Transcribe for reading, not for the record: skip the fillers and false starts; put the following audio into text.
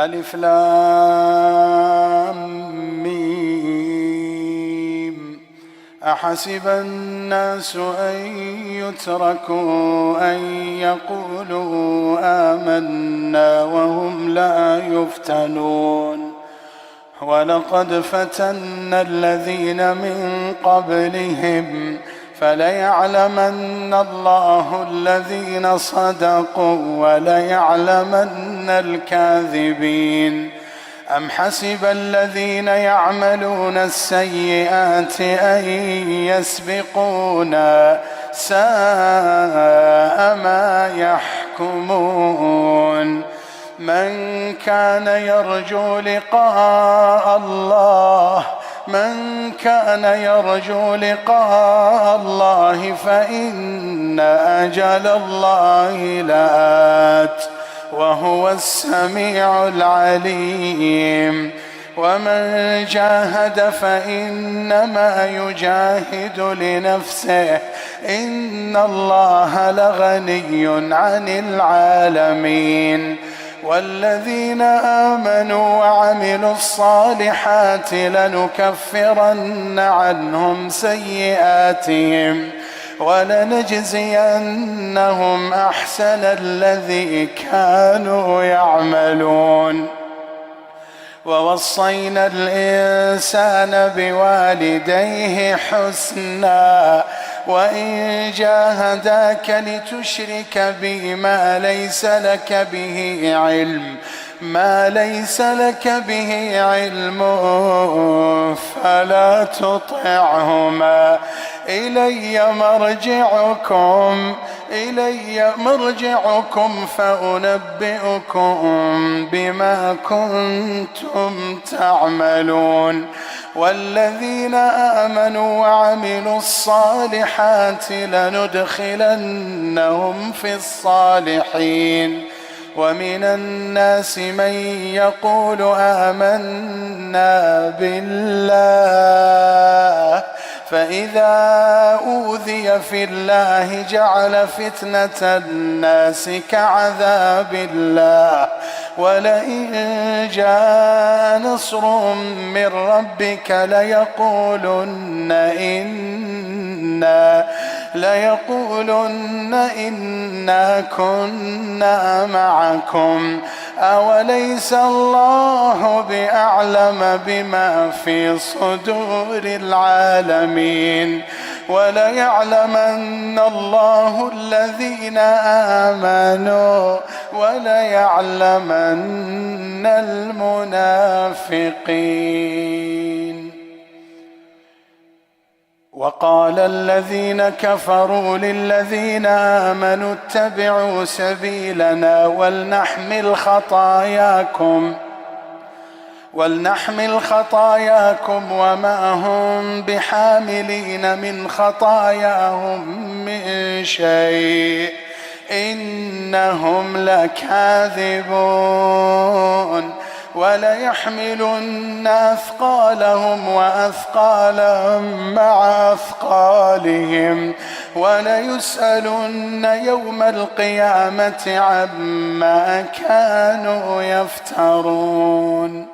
ألف لام ميم. أحسب الناس أن يتركوا أن يقولوا آمنا وهم لا يفتنون. ولقد فتنا الذين من قبلهم فليعلمن الله الذين صدقوا وليعلمن الكاذبين. أم حسب الذين يعملون السيئات أن يسبقونا ساء ما يحكمون. من كان يرجو لقاء الله فإن أجل الله لآت وهو السميع العليم. ومن جاهد فإنما يجاهد لنفسه إن الله لغني عن العالمين. والذين آمنوا وعملوا الصالحات لنكفرن عنهم سيئاتهم ولنجزينهم أحسن الذي كانوا يعملون. ووصينا الإنسان بوالديه حسنا وإن جاهداك لتشرك بي ما ليس لك به علم فلا تطعهما. إلي مرجعكم فأنبئكم بما كنتم تعملون. والذين آمنوا وعملوا الصالحات لندخلنهم في الصالحين. ومن الناس من يقول آمنا بالله فإذا أوذي في الله جعل فتنة الناس كعذاب الله ولئن جاء نصر من ربك ليقولن إنا كنا معكم أوليس الله بأعلم بما في صدور العالمين. وليعلمن الله الذين آمنوا وليعلمن المنافقين. وقال الذين كفروا للذين آمنوا اتبعوا سبيلنا ولنحمل خطاياكم وما هم بحاملين من خطاياهم من شيء إنهم لكاذبون. وليحملن أثقالهم وأثقالهم مع أثقالهم وليسألن يوم القيامة عما كانوا يفترون.